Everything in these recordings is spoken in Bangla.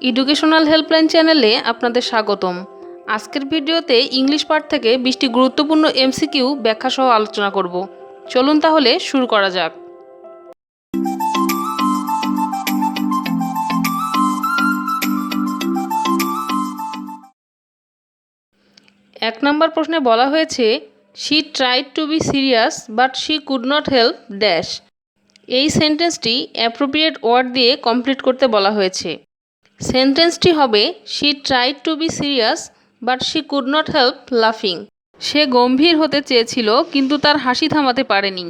এডুকেশনাল হেল্পলাইন চ্যানেলে আপনাদের স্বাগতম। আজকের ভিডিওতে ইংলিশ পার্ট থেকে 20টি গুরুত্বপূর্ণ এমসিকিউ ব্যাখ্যা সহ আলোচনা করব। চলুন তাহলে শুরু করা যাক। 1 নম্বর প্রশ্নে বলা হয়েছে she tried to be serious but she could not help dash. এই সেন্টেন্সটি অ্যাপ্রোপ্রিয়েট ওয়ার্ড দিয়ে কমপ্লিট করতে বলা হয়েছে। সেন্টেন্সটি হবে she tried to be serious but she could not help লাফিং। সে গম্ভীর হতে চেয়েছিল কিন্তু তার হাসি থামাতে পারেনি।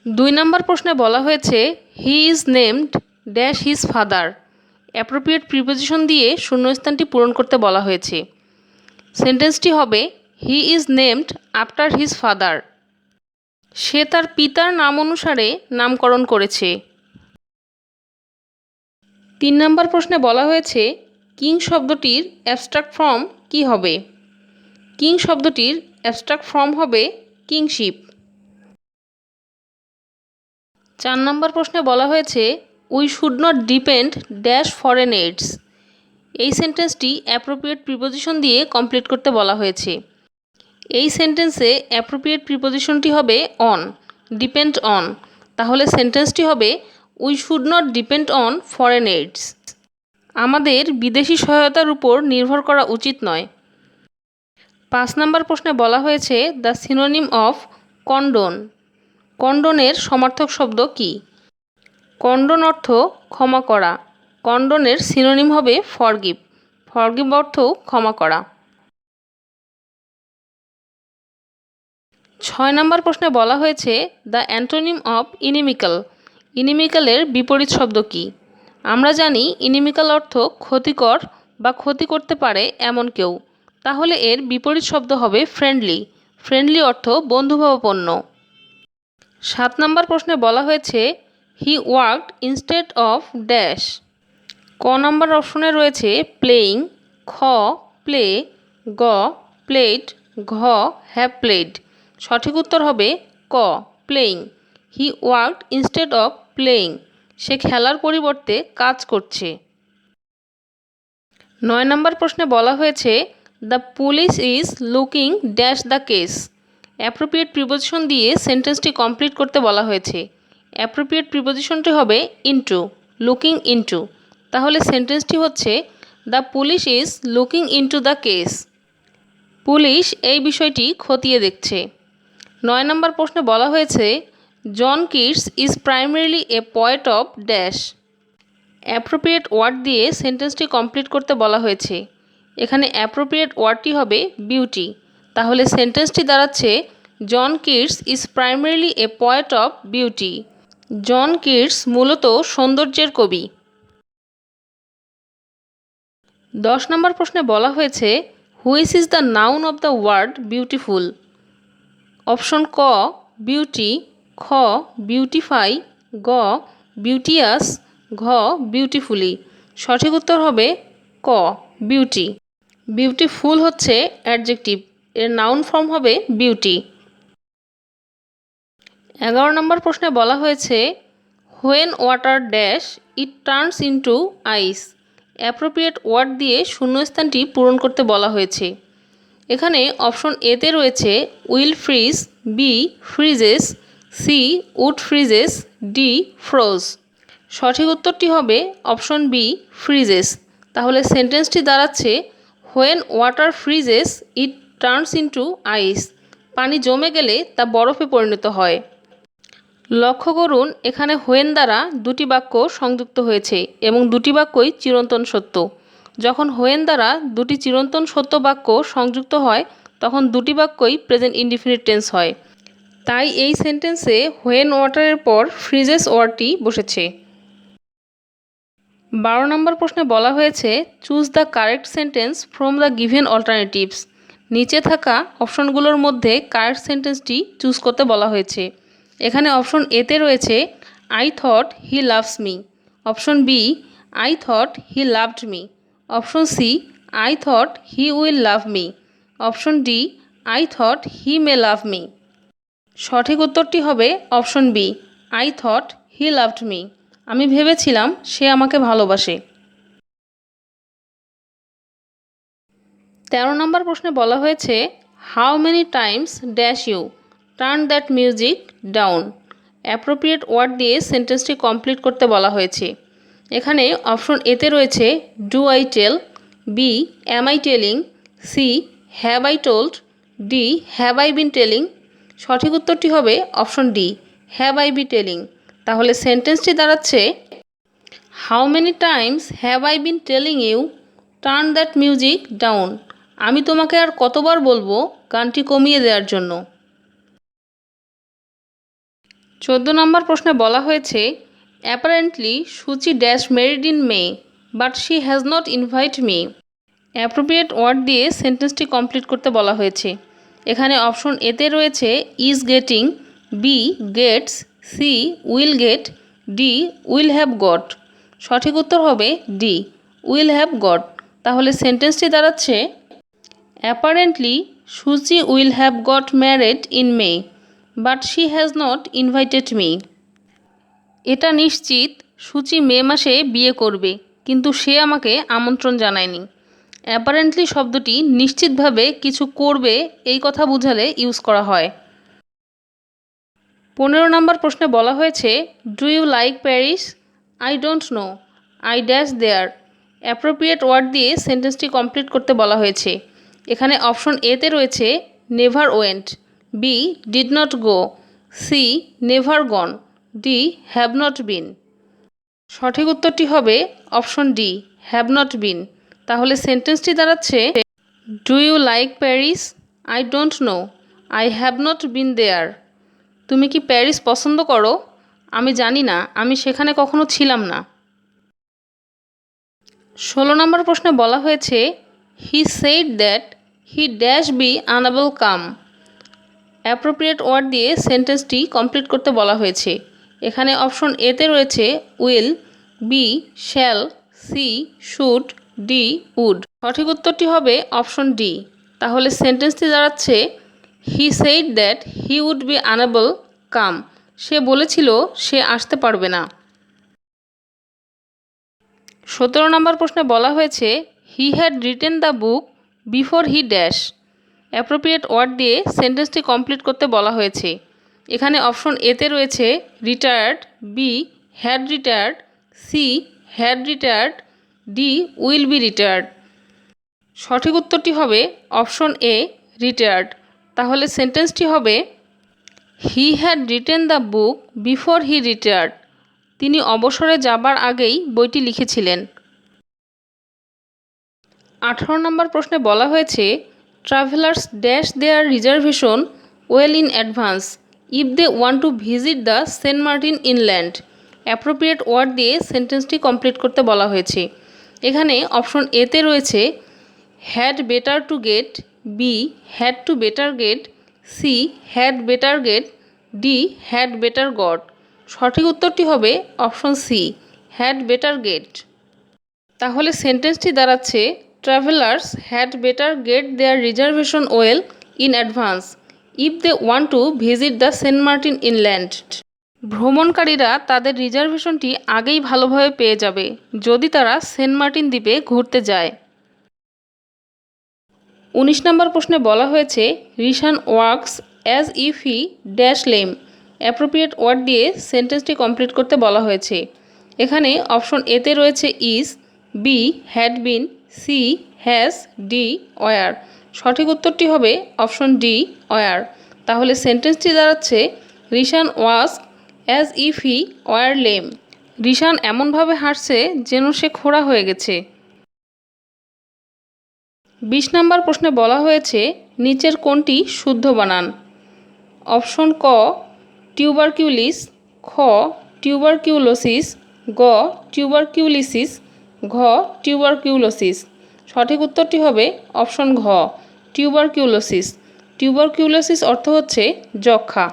2 নম্বর প্রশ্নে বলা হয়েছে he is named dash his father. Appropriate preposition দিয়ে শূন্যস্থানটি পূরণ করতে বলা হয়েছে। সেন্টেন্সটি হবে he is named after his father. সে তার পিতার নাম অনুসারে নামকরণ করেছে। 3 নম্বর প্রশ্নে বলা হয়েছে কিং শব্দটির অ্যাবস্ট্রাক্ট ফর্ম কী হবে। কিং শব্দটির অ্যাবস্ট্রাক্ট ফর্ম হবে কিংশিপ। 4 নম্বর প্রশ্নে বলা হয়েছে we should not depend dash foreign AIDS. এই সেন্টেন্সটি অ্যাপ্রোপ্রিয়েট প্রিপোজিশন দিয়ে কমপ্লিট করতে বলা হয়েছে। এই সেন্টেন্সে অ্যাপ্রোপ্রিয়েট প্রিপোজিশনটি হবে অন, ডিপেন্ড অন। তাহলে সেন্টেন্সটি হবে we should not depend on foreign AIDS. আমাদের বিদেশি সহায়তার উপর নির্ভর করা উচিত নয়। 5 নম্বর প্রশ্নে বলা হয়েছে দ্য সিনোনিম অফ কন্ডোন। কন্ডোনের সমার্থক শব্দ কি। কন্ডোন অর্থ ক্ষমা করা। কন্ডোনের সিনোনিম হবে ফরগিভ। ফরগিভ অর্থ ক্ষমা করা। 6 নম্বর প্রশ্নে বলা হয়েছে দ্য অ্যান্টোনিম অফ ইনিমিক্যাল। ইনিমিক্যালের বিপরীত শব্দ কি। আমরা জানি ইনিমিক্যাল অর্থ ক্ষতিকর বা ক্ষতি করতে পারে এমন কেউ। তাহলে এর বিপরীত শব্দ হবে ফ্রেন্ডলি। ফ্রেন্ডলি অর্থ বন্ধুভাবাপন্ন। 7 নম্বর প্রশ্নে বলা হয়েছে হি ওয়ার্কড ইনস্টেড অফ ড্যাশ। ক নম্বর অপশনে রয়েছে প্লেয়িং, খ প্লে, গ প্লেড, ঘ হ্যাভ প্লেড। সঠিক উত্তর হবে ক playing. He worked instead of playing. সে খেলার পরিবর্তে কাজ করছে। 9 নম্বর প্রশ্নে বলা হয়েছে the police is looking dash the case. Appropriate preposition দিয়ে সেন্টেন্সটি কমপ্লিট করতে বলা হয়েছে। অ্যাপ্রোপ্রিয়েট প্রিপোজিশনটি হবে ইনটু, লুকিং ইনটু। তাহলে সেন্টেন্সটি হচ্ছে the police is looking into the case. Police এই বিষয়টি খতিয়ে দেখছে। 9 নম্বর প্রশ্নে বলা হয়েছে John Keats is primarily a poet of dash. Appropriate word দিয়ে সেন্টেন্সটি কমপ্লিট করতে বলা হয়েছে। এখানে অ্যাপ্রোপ্রিয়েট ওয়ার্ডটি হবে বিউটি। তাহলে সেন্টেন্সটি দাঁড়াচ্ছে John Keats is primarily a poet of beauty. John Keats মূলত সৌন্দর্যের কবি। 10 নম্বর প্রশ্নে বলা হয়েছে which is the noun of the word beautiful. Option ক বিউটি, খ বিউটিফাই, গ বিউটিয়াস, ঘ বিউটিফুলি। সঠিক উত্তর হবে ক বিউটি। বিউটিফুল হচ্ছে অ্যাডজেক্টিভ, এর নাউন ফর্ম হবে বিউটি। 11 নম্বর প্রশ্নে বলা হয়েছে when water dash it turns into ice. Appropriate word দিয়ে শূন্যস্থানটি পূরণ করতে বলা হয়েছে। এখানে অপশন এতে রয়েছে will freeze, B freezes, C would freezes, D froze. সঠিক উত্তরটি হবে অপশন বি ফ্রিজেস। তাহলে সেন্টেন্সটি দাঁড়াচ্ছে when water freezes it turns into ice. পানি জমে গেলে তা বরফে পরিণত হয়। লক্ষ্য করুন এখানে হোয়েন দ্বারা দুটি বাক্য সংযুক্ত হয়েছে এবং দুটি বাক্যই চিরন্তন সত্য। যখন হোয়েন দ্বারা দুটি চিরন্তন সত্য বাক্য সংযুক্ত হয় তখন দুটি বাক্যই প্রেজেন্ট ইনডিফিনিট টেন্স হয়। তাই এই সেন্টেন্সে হোয়েন ওয়াটারের পর ফ্রিজেস ওয়ার্ডটি বসেছে। 12 নম্বর প্রশ্নে বলা হয়েছে choose the correct sentence from the given alternatives. নিচে থাকা অপশনগুলোর মধ্যে কারেক্ট সেন্টেন্সটি চুজ করতে বলা হয়েছে। এখানে অপশন এতে রয়েছে I thought he loves me, option B I thought he loved me, option C I thought he will love me, option D I thought he may love me. সঠিক উত্তরটি হবে option B I thought he loved me. আমি ভেবেছিলাম সে আমাকে ভালোবাসে। 13 নম্বর প্রশ্নে বলা হয়েছে how many times dash you turn that music down. Appropriate word দিয়ে সেন্টেন্সটি কমপ্লিট করতে বলা হয়েছে। এখানে অপশন এতে রয়েছে do I tell, B am I telling, C have I told, D have I been telling. সঠিক উত্তরটি হবে option D have I be telling. তাহলে সেন্টেন্সটি দাঁড়াচ্ছে how many times have I been telling you turn that music down. আমি তোমাকে আর কতবার বলবো গানটি কমিয়ে দেওয়ার জন্য। 14 নম্বর প্রশ্নে বলা হয়েছে apparently Suchi dash married in May but she has not invite me. Appropriate word দিয়ে সেন্টেন্সটি কমপ্লিট করতে বলা হয়েছে। এখানে অপশন এতে রয়েছে is getting, B gets, C will get, D will have got. সঠিক উত্তর হবে ডি উইল হ্যাভ গট। তাহলে সেন্টেন্সটি দাঁড়াচ্ছে apparently Suchi will have got married in May but she has not invited me. এটা নিশ্চিত সুচি মে মাসে বিয়ে করবে, কিন্তু সে আমাকে আমন্ত্রণ জানায়নি। অ্যাপারেন্টলি শব্দটি নিশ্চিতভাবে কিছু করবে এই কথা বোঝালে ইউজ করা হয়। 15 নম্বর প্রশ্নে বলা হয়েছে do you like Paris? I don't know, I dash there. Appropriate word দিয়ে সেন্টেন্সটি কমপ্লিট করতে বলা হয়েছে। এখানে অপশন এতে রয়েছে never went, B did not go, C never gone, D have not been. সঠিক উত্তরটি হবে option D have not been. তাহলে সেন্টেন্সটি দাঁড়াচ্ছে do you like Paris? I don't know, I have not been there. তুমি কি প্যারিস পছন্দ করো? আমি জানি না, আমি সেখানে কখনো ছিলাম না। 16 নম্বর প্রশ্নে বলা হয়েছে he said that he dash be unable come. Appropriate word দিয়ে সেন্টেন্সটি কমপ্লিট করতে বলা হয়েছে। এখানে অপশন এতে রয়েছে will, B shall, C should, D would. সঠিক উত্তরটি হবে অপশন ডি। তাহলে সেন্টেন্সটি দাঁড়াচ্ছে he said that he would be unable come. সে বলেছিল সে আসতে পারবে না। 17 নম্বর প্রশ্নে বলা হয়েছে he had written the book before he dash. Appropriate word দিয়ে সেন্টেন্সটি কমপ্লিট করতে বলা হয়েছে। এখানে অপশন এতে রয়েছে retired, B had retired, C had retired, D will be retired. সঠিক উত্তরটি হবে অপশন এ রিটায়ার্ড। তাহলে সেন্টেন্সটি হবে he had written the book before he retired. তিনি অবসরে যাবার আগেই বইটি লিখেছিলেন। 18 নম্বর প্রশ্নে বলা হয়েছে travellers dash their reservation well in advance if they want to visit the Saint Martin inland. Appropriate word দিয়ে সেন্টেন্সটি কমপ্লিট করতে বলা হয়েছে। এখানে অপশন এতে রয়েছে had better to get, B had to better get, C had better get, D had better got. সঠিক উত্তরটি হবে option C had better get. তাহলে সেন্টেন্সটি দাঁড়াচ্ছে travellers had better get their reservation well in advance if they want to visit the Saint Martin island. ভ্রমণকারীরা তাদের রিজার্ভেশনটি আগেই ভালোভাবে পেয়ে যাবে যদি তারা সেন্ট মার্টিন দ্বীপে ঘুরতে যায়। 19 নম্বর প্রশ্নে বলা হয়েছে Rishan works as if he dash lame. Appropriate word দিয়ে সেন্টেন্সটি কমপ্লিট করতে বলা হয়েছে। এখানে অপশন এতে রয়েছে is, B had been, C has, D were. সঠিক উত্তরটি হবে অপশন ডি ওয়ার। তাহলে সেন্টেন্সটি দাঁড়াচ্ছে Rishan was as if he were lame. Rishan এমনভাবে হাঁটছে যেন সে খোঁড়া হয়ে গেছে। 20 নম্বর প্রশ্নে বলা হয়েছে নিচের কোনটি শুদ্ধ বানান? অপশন ক টিউবারকিউলিস, খ টিউবারকিউলোসিস, গ টিউবারকিউলিসিস, ঘ টিউবারকিউলোসিস। সঠিক উত্তরটি হবে অপশন ঘ টিউবারকিউলোসিস। টিউবারকিউলোসিস অর্থ হচ্ছে যক্ষ্মা।